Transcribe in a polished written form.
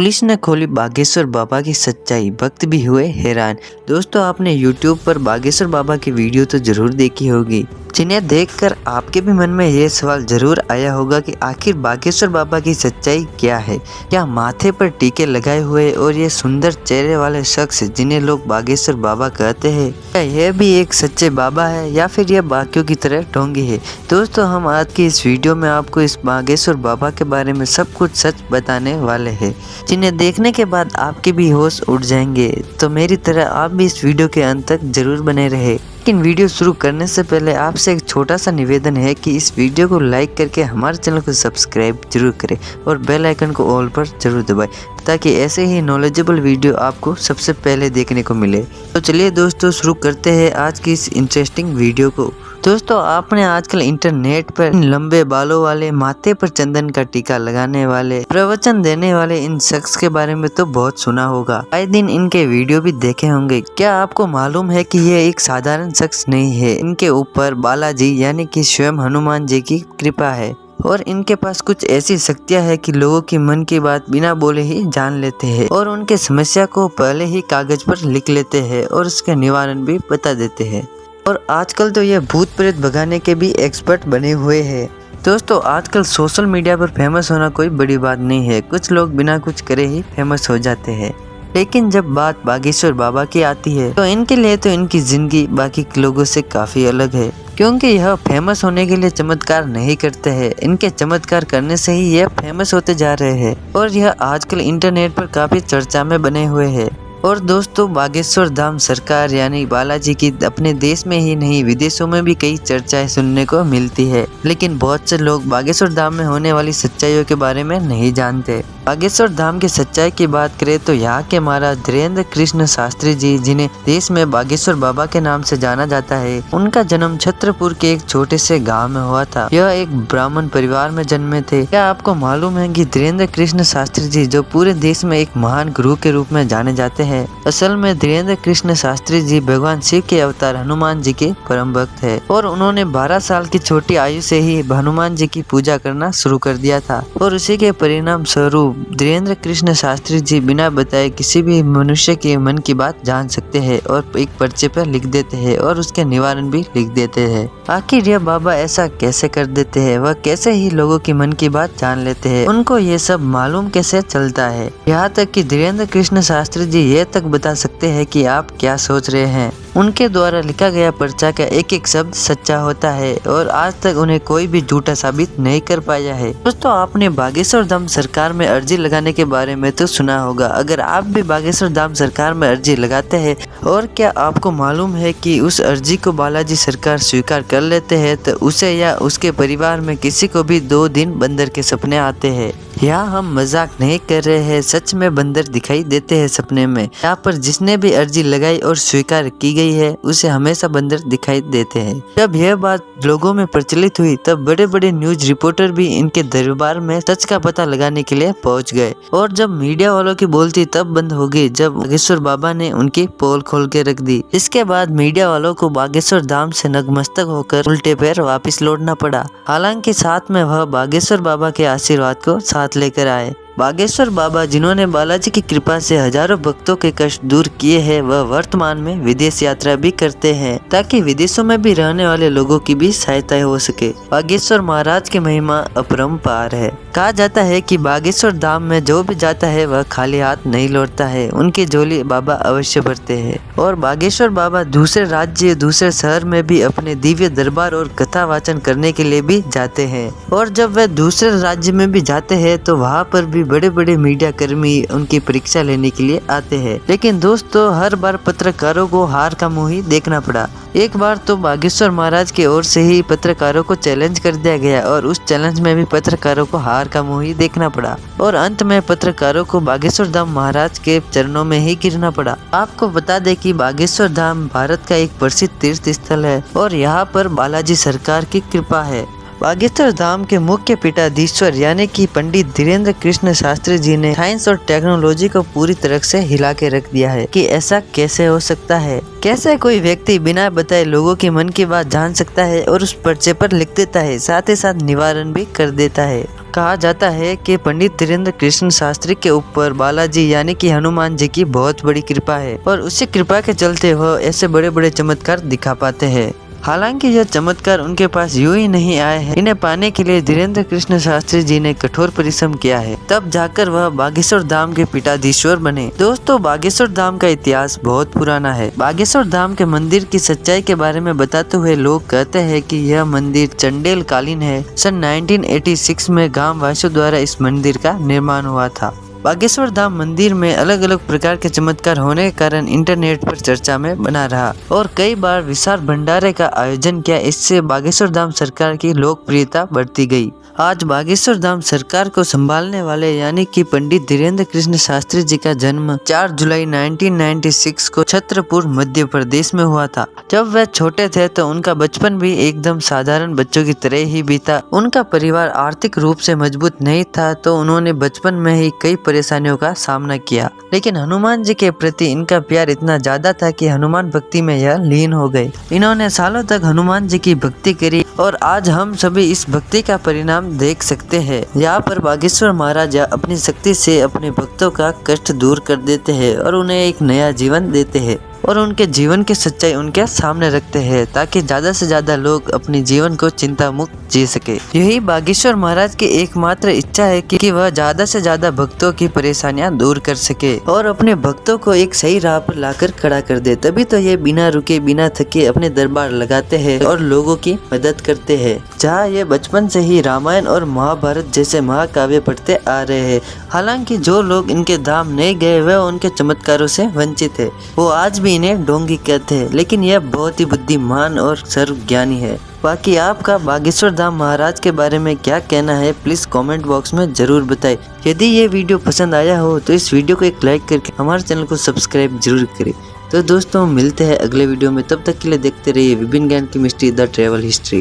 Police ने खोली बागेश्वर बाबा की सच्चाई, भक्त भी हुए हैरान। दोस्तों, आपने YouTube पर बागेश्वर बाबा की वीडियो तो जरूर देखी होगी, जिन्हें देखकर आपके भी मन में ये सवाल जरूर आया होगा कि आखिर बागेश्वर बाबा की सच्चाई क्या है। क्या माथे पर टीके लगाए हुए और ये सुंदर चेहरे वाले शख्स जिन्हें लोग बागेश्वर बाबा कहते हैं, क्या यह भी एक सच्चे बाबा है या फिर यह बाकियों की तरह ढोंगी है? दोस्तों, हम आज की इस वीडियो में आपको इस बागेश्वर बाबा के बारे में सब कुछ सच बताने वाले हैं, जिन्हें देखने के बाद आपके भी होश उड़ जाएंगे। तो मेरी तरह आप भी इस वीडियो के अंत तक जरूर बने रहे। लेकिन वीडियो शुरू करने से पहले आपसे एक छोटा सा निवेदन है कि इस वीडियो को लाइक करके हमारे चैनल को सब्सक्राइब जरूर करें और बेल आइकन को ऑल पर जरूर दबाएं, ताकि ऐसे ही नॉलेजेबल वीडियो आपको सबसे पहले देखने को मिले। तो चलिए दोस्तों, शुरू करते हैं आज की इस इंटरेस्टिंग वीडियो को। दोस्तों, आपने आजकल इंटरनेट पर इन लंबे बालों वाले, माथे पर चंदन का टीका लगाने वाले, प्रवचन देने वाले इन शख्स के बारे में तो बहुत सुना होगा। आए दिन इनके वीडियो भी देखे होंगे। क्या आपको मालूम है कि ये एक साधारण शख्स नहीं है? इनके ऊपर बालाजी यानी कि स्वयं हनुमान जी की कृपा है और इनके पास कुछ ऐसी शक्तियां है कि लोगों की मन की बात बिना बोले ही जान लेते हैं और उनके समस्या को पहले ही कागज पर लिख लेते हैं और उसका निवारण भी बता देते हैं। और आजकल तो ये भूत प्रेत भगाने के भी एक्सपर्ट बने हुए हैं। दोस्तों, आजकल सोशल मीडिया पर फेमस होना कोई बड़ी बात नहीं है। कुछ लोग बिना कुछ करे ही फेमस हो जाते हैं, लेकिन जब बात बागेश्वर बाबा की आती है तो इनके लिए तो इनकी जिंदगी बाकी लोगों से काफी अलग है, क्योंकि यह फेमस होने के लिए चमत्कार नहीं करते हैं। इनके चमत्कार करने से ही यह फेमस होते जा रहे हैं और यह आजकल इंटरनेट पर काफी चर्चा में बने हुए हैं। और दोस्तों, बागेश्वर धाम सरकार यानी बालाजी की अपने देश में ही नहीं, विदेशों में भी कई चर्चाएं सुनने को मिलती है, लेकिन बहुत से लोग बागेश्वर धाम में होने वाली सच्चाइयों के बारे में नहीं जानते। बागेश्वर धाम की सच्चाई की बात करें तो यहाँ के महाराज धीरेन्द्र कृष्ण शास्त्री जी, जिन्हें देश में बागेश्वर बाबा के नाम से जाना जाता है, उनका जन्म छत्रपुर के एक छोटे से गांव में हुआ था। यह एक ब्राह्मण परिवार में जन्मे थे। क्या आपको मालूम है कि धीरेन्द्र कृष्ण शास्त्री जी, जो पूरे देश में एक महान गुरु के रूप में जाने जाते हैं, असल में धीरेन्द्र कृष्ण शास्त्री जी भगवान शिव के अवतार हनुमान जी के परम भक्त है और उन्होंने 12 साल की छोटी आयु से ही हनुमान जी की पूजा करना शुरू कर दिया था। और उसी के परिणाम स्वरूप धीरेन्द्र कृष्ण शास्त्री जी बिना बताए किसी भी मनुष्य के मन की बात जान सकते हैं और एक पर्चे पर लिख देते हैं और उसके निवारण भी लिख देते हैं। आखिर यह बाबा ऐसा कैसे कर देते हैं? वह कैसे ही लोगों की मन की बात जान लेते हैं? उनको ये सब मालूम कैसे चलता है? यहाँ तक कि धीरेन्द्र कृष्ण शास्त्री जी ये तक बता सकते हैं कि आप क्या सोच रहे हैं। उनके द्वारा लिखा गया पर्चा का एक एक शब्द सच्चा होता है और आज तक उन्हें कोई भी झूठा साबित नहीं कर पाया है। दोस्तों, आपने बागेश्वर धाम सरकार में अर्जी लगाने के बारे में तो सुना होगा। अगर आप भी बागेश्वर धाम सरकार में अर्जी लगाते हैं और क्या आपको मालूम है कि उस अर्जी को बालाजी सरकार स्वीकार कर लेते हैं तो उसे या उसके परिवार में किसी को भी 2 दिन बंदर के सपने आते हैं। यहाँ हम मजाक नहीं कर रहे हैं, सच में बंदर दिखाई देते हैं सपने में। यहाँ पर जिसने भी अर्जी लगाई और स्वीकार की गई है उसे हमेशा बंदर दिखाई देते हैं। जब यह बात लोगों में प्रचलित हुई तब बड़े बड़े न्यूज रिपोर्टर भी इनके दरबार में सच का पता लगाने के लिए पहुंच गए और जब मीडिया वालों की बोलती तब बंद हो गई जब बागेश्वर बाबा ने उनकी पोल खोल के रख दी। इसके बाद मीडिया वालों को बागेश्वर धाम से नतमस्तक होकर उल्टे पैर वापस लौटना पड़ा। हालांकि साथ में वह बागेश्वर बाबा के आशीर्वाद को साथ लेकर आए। बागेश्वर बाबा, जिन्होंने बालाजी की कृपा से हजारों भक्तों के कष्ट दूर किए हैं, वह वर्तमान में विदेश यात्रा भी करते हैं ताकि विदेशों में भी रहने वाले लोगों की भी सहायता हो सके। बागेश्वर महाराज की महिमा अपरंपार है। कहा जाता है कि बागेश्वर धाम में जो भी जाता है वह खाली हाथ नहीं लौटता है, उनकी झोली बाबा अवश्य भरते हैं। और बागेश्वर बाबा दूसरे राज्य, दूसरे शहर में भी अपने दिव्य दरबार और कथा वाचन करने के लिए भी जाते हैं। और जब वह दूसरे राज्य में भी जाते हैं तो वहाँ पर भी बड़े बड़े मीडिया कर्मी उनकी परीक्षा लेने के लिए आते हैं। लेकिन दोस्तों, हर बार पत्रकारों को हार का मुंह ही देखना पड़ा। एक बार तो बागेश्वर महाराज की ओर से ही पत्रकारों को चैलेंज कर दिया गया और उस चैलेंज में भी पत्रकारों को हार का मुंह ही देखना पड़ा और अंत में पत्रकारों को बागेश्वर धाम महाराज के चरणों में ही गिरना पड़ा। आपको बता दें कि बागेश्वर धाम भारत का एक प्रसिद्ध तीर्थ स्थल है और यहाँ पर बालाजी सरकार की कृपा है। बागेश्वर धाम के मुख्य पीठाधीश्वर यानी कि पंडित धीरेन्द्र कृष्ण शास्त्री जी ने साइंस और टेक्नोलॉजी को पूरी तरह से हिला के रख दिया है कि ऐसा कैसे हो सकता है। कैसे कोई व्यक्ति बिना बताए लोगों के मन की बात जान सकता है और उस पर्चे पर लिख देता है, साथ ही साथ निवारण भी कर देता है। कहा जाता है कि पंडित धीरेन्द्र कृष्ण शास्त्री के ऊपर बालाजी यानी कि हनुमान जी की बहुत बड़ी कृपा है और उसी कृपा के चलते वह ऐसे बड़े बड़े चमत्कार दिखा पाते हैं। हालांकि यह चमत्कार उनके पास यूं ही नहीं आए हैं, इन्हें पाने के लिए धीरेन्द्र कृष्ण शास्त्री जी ने कठोर परिश्रम किया है, तब जाकर वह बागेश्वर धाम के पीठाधीश्वर बने। दोस्तों, बागेश्वर धाम का इतिहास बहुत पुराना है। बागेश्वर धाम के मंदिर की सच्चाई के बारे में बताते हुए लोग कहते हैं कि यह मंदिर चंडेल कालीन है। सन 1986 में गांव वासियों द्वारा इस मंदिर का निर्माण हुआ था। बागेश्वर धाम मंदिर में अलग अलग प्रकार के चमत्कार होने के कारण इंटरनेट पर चर्चा में बना रहा और कई बार विशाल भंडारे का आयोजन किया। इससे बागेश्वर धाम सरकार की लोकप्रियता बढ़ती गई। आज बागेश्वर धाम सरकार को संभालने वाले यानी कि पंडित धीरेन्द्र कृष्ण शास्त्री जी का जन्म 4 जुलाई 1996 को छतरपुर मध्य प्रदेश में हुआ था। जब वह छोटे थे तो उनका बचपन भी एकदम साधारण बच्चों की तरह ही बीता। उनका परिवार आर्थिक रूप से मजबूत नहीं था तो उन्होंने बचपन में ही कई परेशानियों का सामना किया, लेकिन हनुमान जी के प्रति इनका प्यार इतना ज्यादा था कि हनुमान भक्ति में यह लीन हो गए। इन्होंने सालों तक हनुमान जी की भक्ति करी और आज हम सभी इस भक्ति का परिणाम देख सकते हैं। यहाँ पर बागेश्वर महाराज अपनी शक्ति से अपने भक्तों का कष्ट दूर कर देते हैं और उन्हें एक नया जीवन देते हैं और उनके जीवन की सच्चाई उनके सामने रखते हैं ताकि ज्यादा से ज्यादा लोग अपने जीवन को चिंता मुक्त जी सके। यही बागेश्वर महाराज की एकमात्र इच्छा है कि वह ज्यादा से ज्यादा भक्तों की परेशानियां दूर कर सके और अपने भक्तों को एक सही राह पर लाकर खड़ा कर दे। तभी तो ये बिना रुके बिना थके अपने दरबार लगाते हैं और लोगों की मदद करते हैं। जहाँ ये बचपन से ही रामायण और महाभारत जैसे महाकाव्य पढ़ते आ रहे हैं। हालांकि जो लोग इनके धाम नहीं गए वह उनके चमत्कारों से वंचित है। वो आज भी इन्हें ढोंगी कहते हैं, लेकिन यह बहुत ही बुद्धिमान और सर्वज्ञानी है। बाकी आपका बागेश्वर धाम महाराज के बारे में क्या कहना है, प्लीज कमेंट बॉक्स में जरूर बताएं। यदि ये वीडियो पसंद आया हो तो इस वीडियो को एक लाइक करके हमारे चैनल को सब्सक्राइब जरूर करें। तो दोस्तों, मिलते हैं अगले वीडियो में। तब तक के लिए देखते रहिए विभिन्न ज्ञान की मिस्ट्री द ट्रैवल हिस्ट्री।